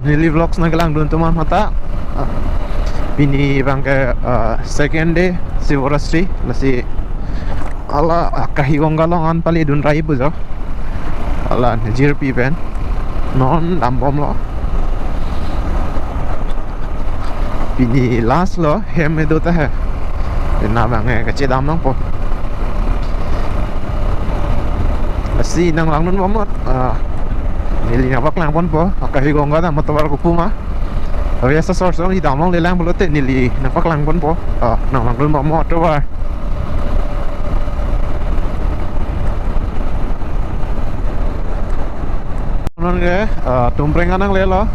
Nili vlogs na galang dun tuman mata. Bini bang ke second day Sivarastri lasi ala kahigonggalong an pali dun rai pujo. Ala nejir pi pen non dambom lo. Bini last lo hem me dota hai. Na bang ke cedam nang po. Lasi nang lang nun momot. Nili nabak lang pon po. Kahigongga na matawar ko puma. Biasa source ni damang lelang belote nili nampak lang pun po. Nang lang dun mau tu ba. Non ke tumprengan nang lelo.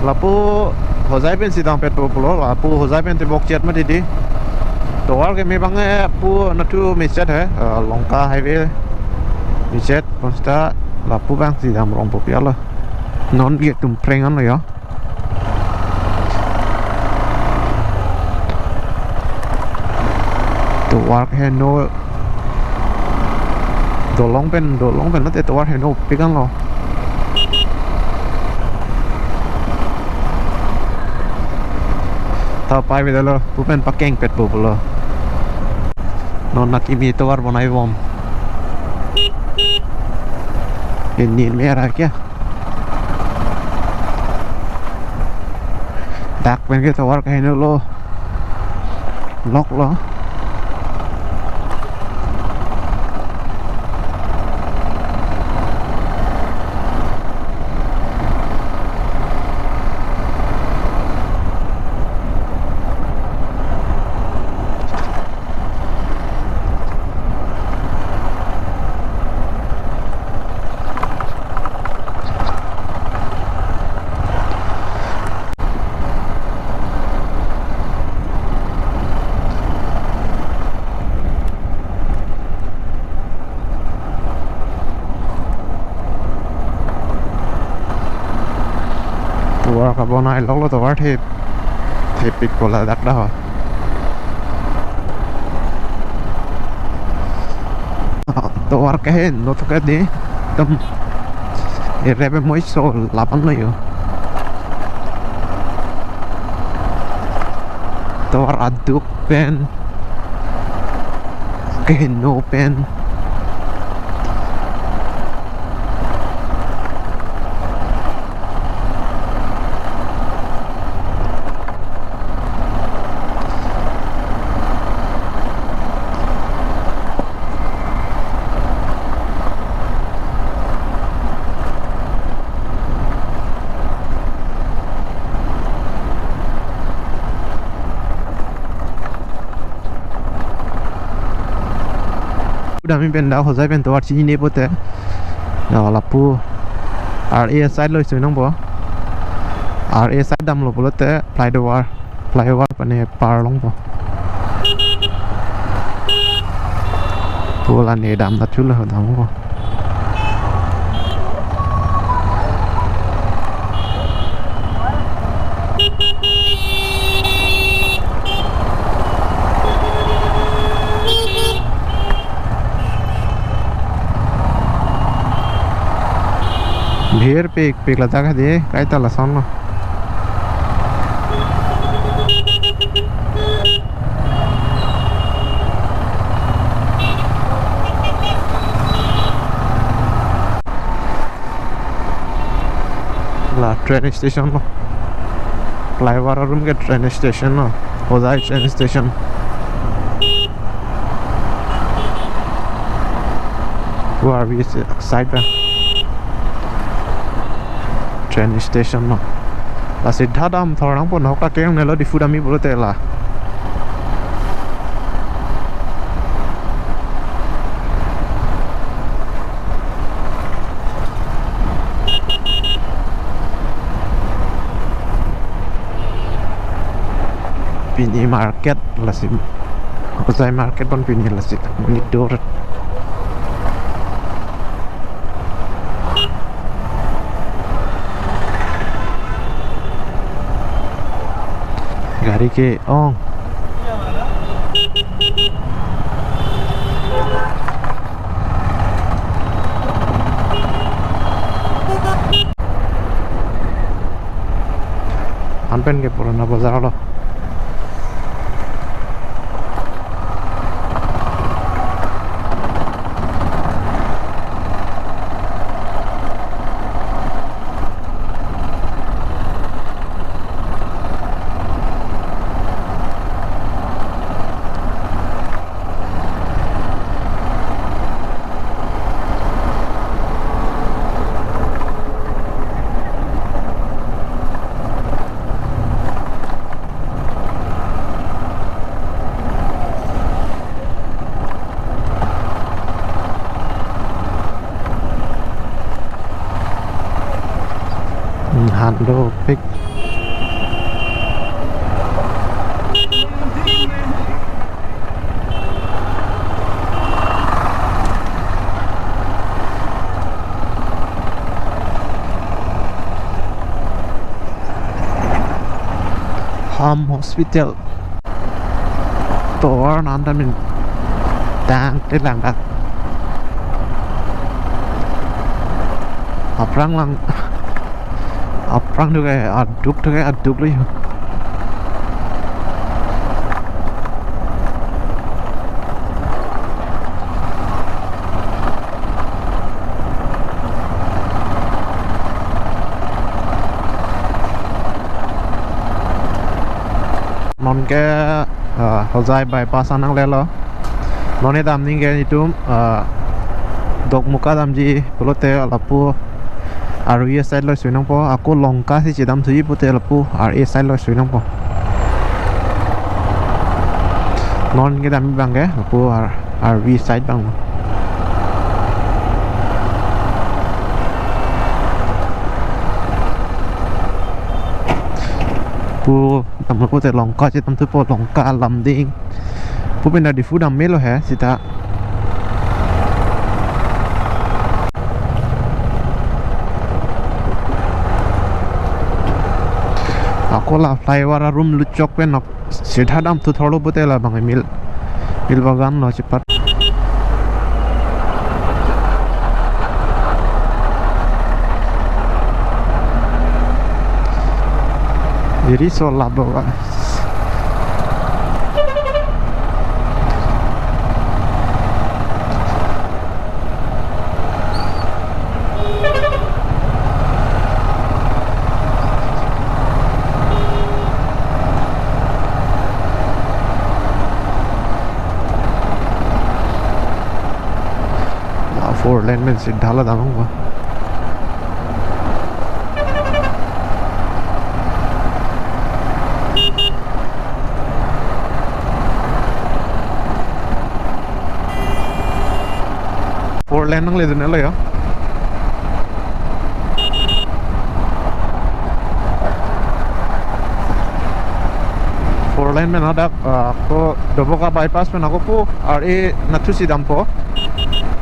Lapu hozai pen sidang pet pulo lapu hozai pen tebok chat ma didi. Toar ke memang pu natu micet hai Longka highway micet konsta lapu bang sidang rong popiala. Non ge tumprengan lo ya. Toar ke no dolong pen nanti toar ke no pikan lo. Tapai beda lo, bukan pakeng pet lo. Non nak imi toar bonai bom. Ini merah kya? Dak pen ke toar ke no lo. Lock lo. Toar ka bonai lok lo toar the pik pola dak dah. Toar ka hen no to ka de tam rebe moi so lapan lo yo. Toar aduk pen ke no pen. Udah mi pen dah hozai pen toar chini ne pote. Na lapu RA side lo nang bo. RA side dam lo bolote flyover pane par long bo. Pola ne dam da chula dam bo. Bhir pik lata ka de kai ta la son lo. La train station lo. Flyover room ke train station lo. Hozai train station. Where we side ba. Train station lo. La sidha dam thorang pon hokka keng ne lo di food ami bolote la. Pini market la sim. Hozai market pon pini la sit. Monitor. Gari ke ong Anpen ke purana bazar lo. Hando pick Home Hospital Tower nanti min đang trên làng đặt Aprang lang Aprang tu kayak aduk lagi. Non ke Hozai bypass anang lelo. Non e dam ning ke itu dok muka dam ji pelote lapu RE side lo suinang po aku longka si cidam tuji pute lapu RE side lo suinang po non kita mi bang ke lapu RE side bang pu tam pute longka cidam tu po longka lam ding pu penda di fu dam melo he sita aku lah flyover room lucok pe nok सीधा दाम तो थोड़ा बहुत है बंगे मिल बागान लो cepat jadi soal bawa four lane में सीधा ला दामूंगा फोर लेन नंग ले देने लो यार फोर लेन में ना dak aku Doboka bypass में aku pu RE natusi dampo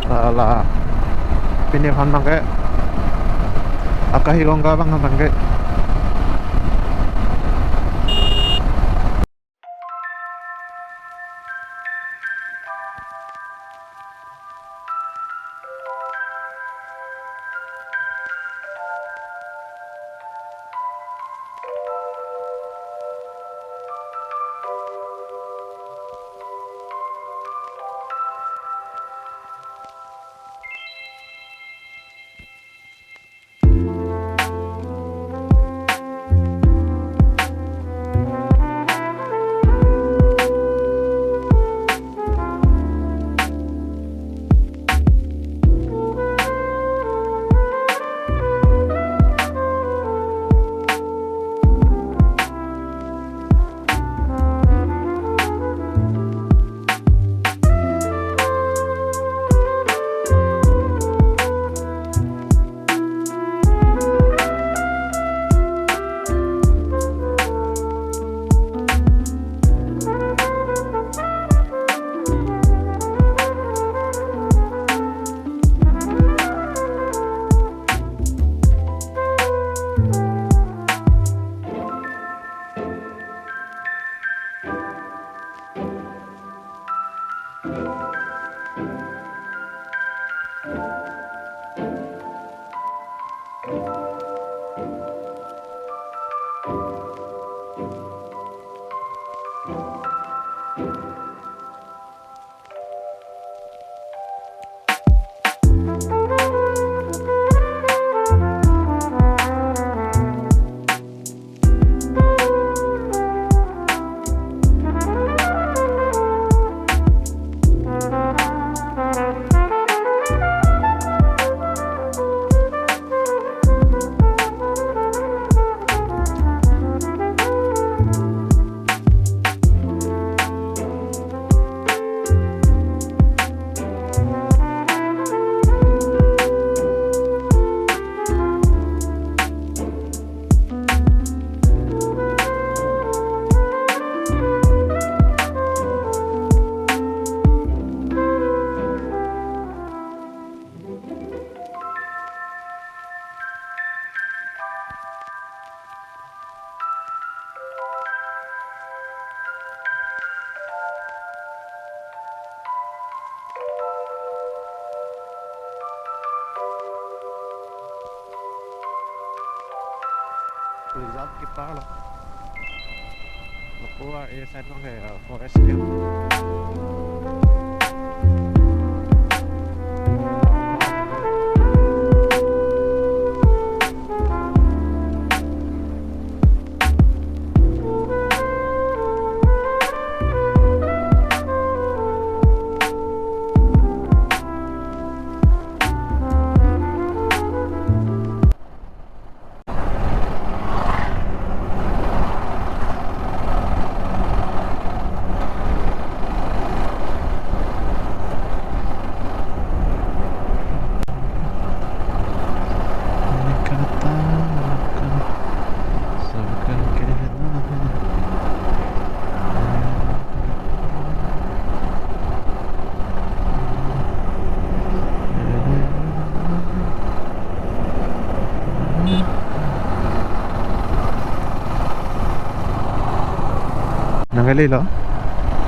lah pindah kan bangke akahilong ka bang bangke Reserve kita loh. Lapua side lang kayak forest gitu.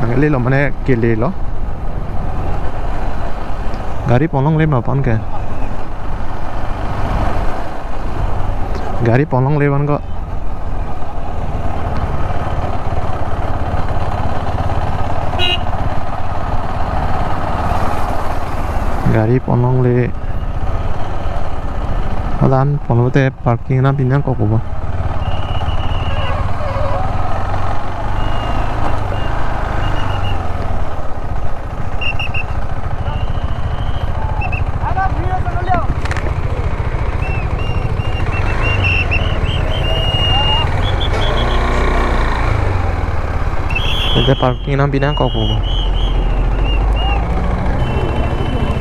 Nangali lo mana kili lo gari polong le mapan ke gari polong le ban ko gari polong le adan polong te parking na pinang ko ba Ada parking nang binang kau po.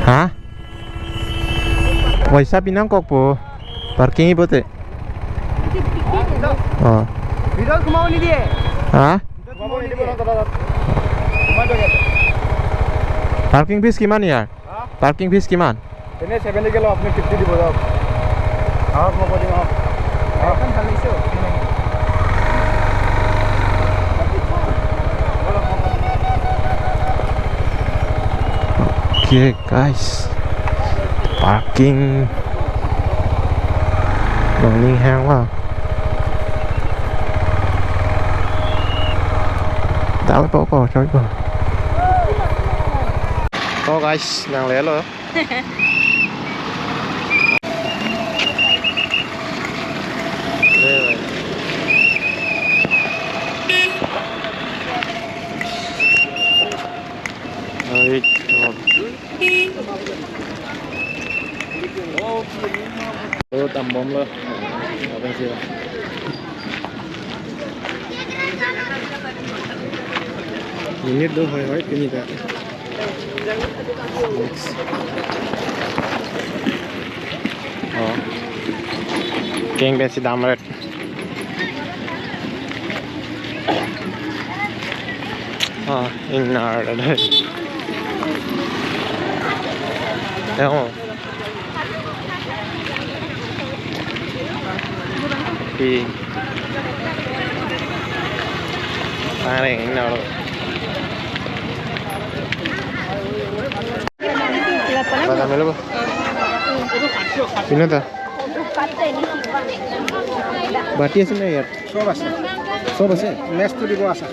Hah? Waisa binang kau po. Parking ibu te. Oh. Video kemau ni dia. Hah? Kemau ni dia. Parking fees kiman ya? Parking fees kiman? Ini 70 kilo apne 50 di bawah. Awak mau di awak. Awak kan kali isu. Okay guys, parking running hang lah. Tahu apa coy po. Oh guys, nang lelo. Oh, tambom lo. Apa sih? Ini tuh hoi ini tak. Oh. Keng besi damret. Ah, inar ada. Oh. Thì ta này anh nào rồi ba kami lo pino ta bati ase na yaar sob ase next to dibo asa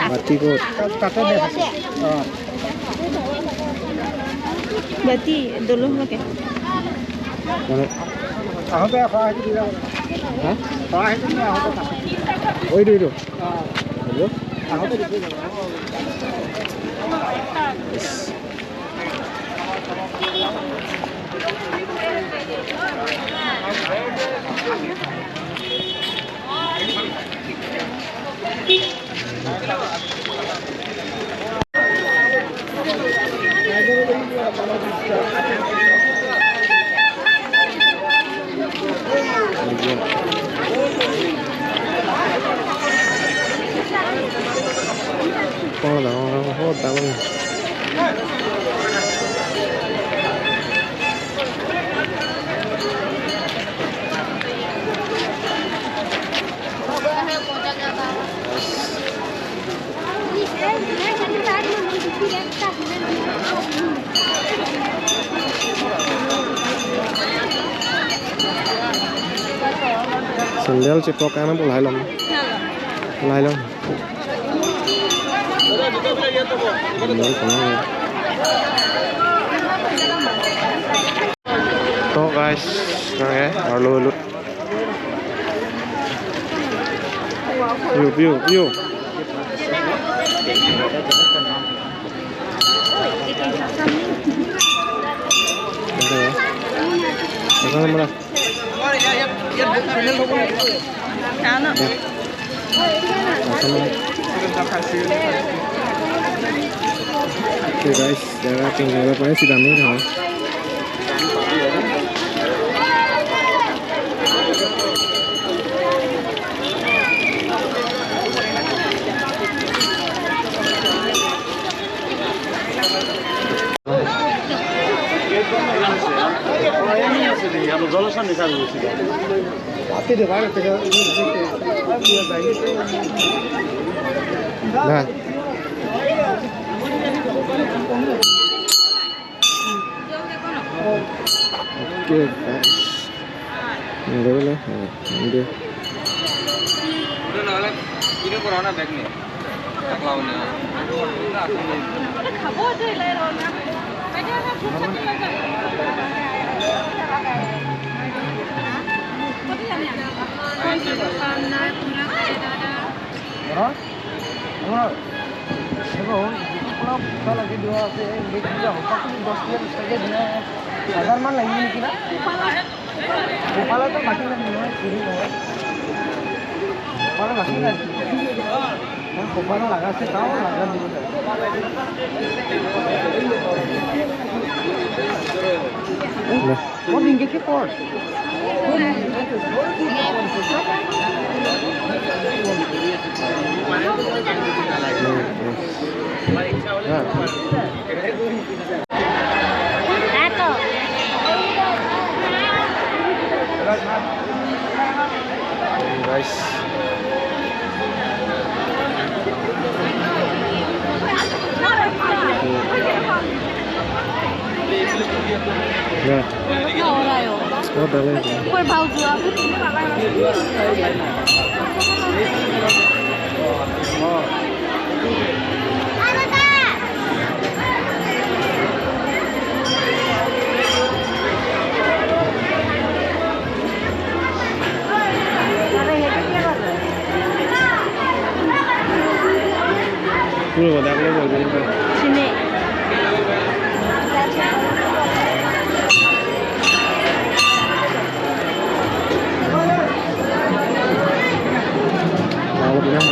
bati ko tata ase berarti dulu pakai. Aku tu apa itu dia? Hah? Apa itu dia? Aku tak. Oh itu. Hello? Aku tu dia. Con là nó hốt tao luôn. Sendal cetok kanan pun lain lain. Tuh guys, oke, lalu view. Oke guys, jaga tinggal apa si Dami kan? Nah. Oke guys, ini lah, ini. Ini corona bag nih, lawannya. अगर मान लगी कि ना गोपाला तो बाकी नहीं है पूरी है गोपाला बाकी नहीं है गोपाला लगा से काम लगा दिया वो डिंगे के pot Guys, nah, oh boleh. Kue bau juga. Dulu dah boleh boleh. Sini. Kalau bilang.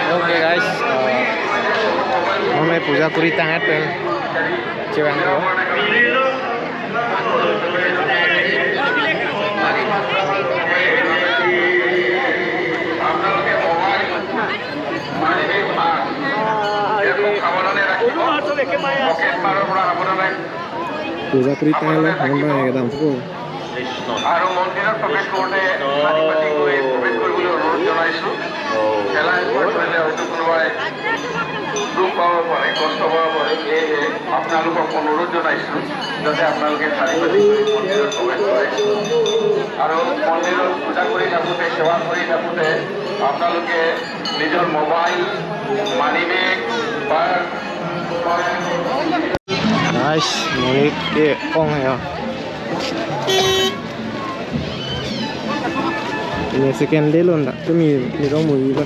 Oke guys, mulai puja kuri tangan tuh, cewek tuh. Puja kuri tangan lah, nambah ya dalam pukul. আৰু মন্দিৰত প্ৰৱেশ কৰোঁতে পানী পাতি গৈ প্ৰৱেশ কৰিবলৈ অনুৰোধ জনাইছোঁ। খেলাই কৰিলে হয়তো কোনোবাই দুখ পাব পাৰে, কষ্ট পাব পাৰে, সেয়েহে আপোনালোকক অনুৰোধ জনাইছোঁ যাতে আপোনালোকে শাৰী পাতি গৈ মন্দিৰত প্ৰৱেশ কৰে। আৰু মন্দিৰত পূজা কৰি থাকোঁতে, সেৱা কৰি থাকোঁতে আপোনালোকে নিজৰ মোবাইল, মানি বেগ বা Guys, mulai ke kong ya. Ini sekian dulu ndak? Itu mi romo juga.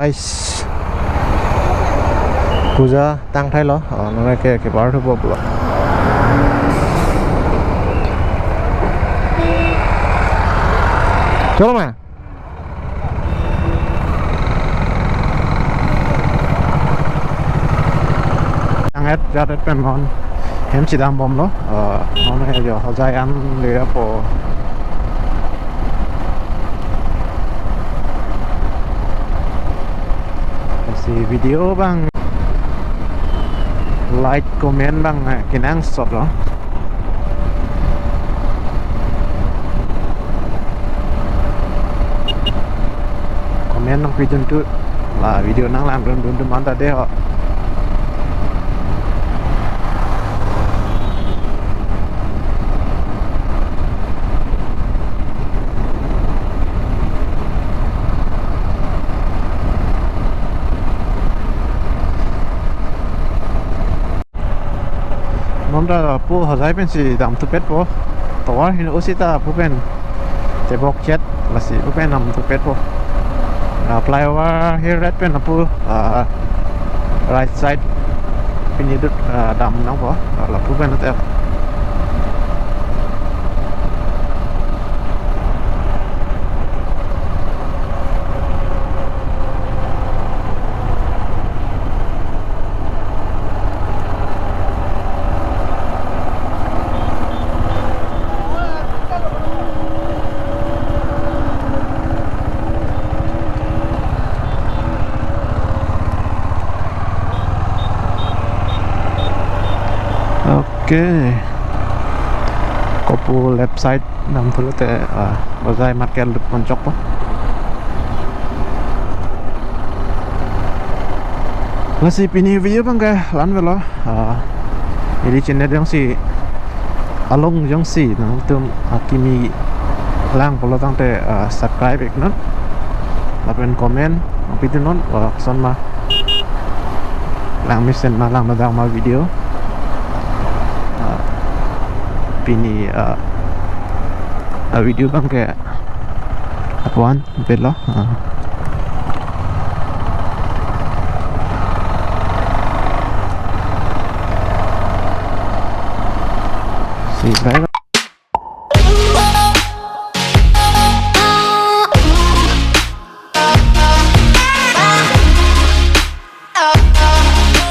Guys, Puja tang thai lo nó cái bar thôi bộ chलो mà đang hết ra đến bên món em chỉ đang bom đó nó này giờ họ dạy ăn lừa bộ si video bang like comment bang kinang sot đó comment nang video tu là video nang lang dun manta deh ho nonda pu hazai pen si dam tu pet po tawar hin usita pu pen te bok chat la si pu pen nam tu pet po flyover here red pen pu right side pin idut dam nang po la pu pen te okay kopu left side nam thulu te bazai market lut moncok po lasi pini video bang ke lan velo jadi channel yang si along yang si nang tum akimi lang polo tang te subscribe ik non lapen komen api non son ma lang misen ma lang madang ma video pini video bang kayak apaan belo si baik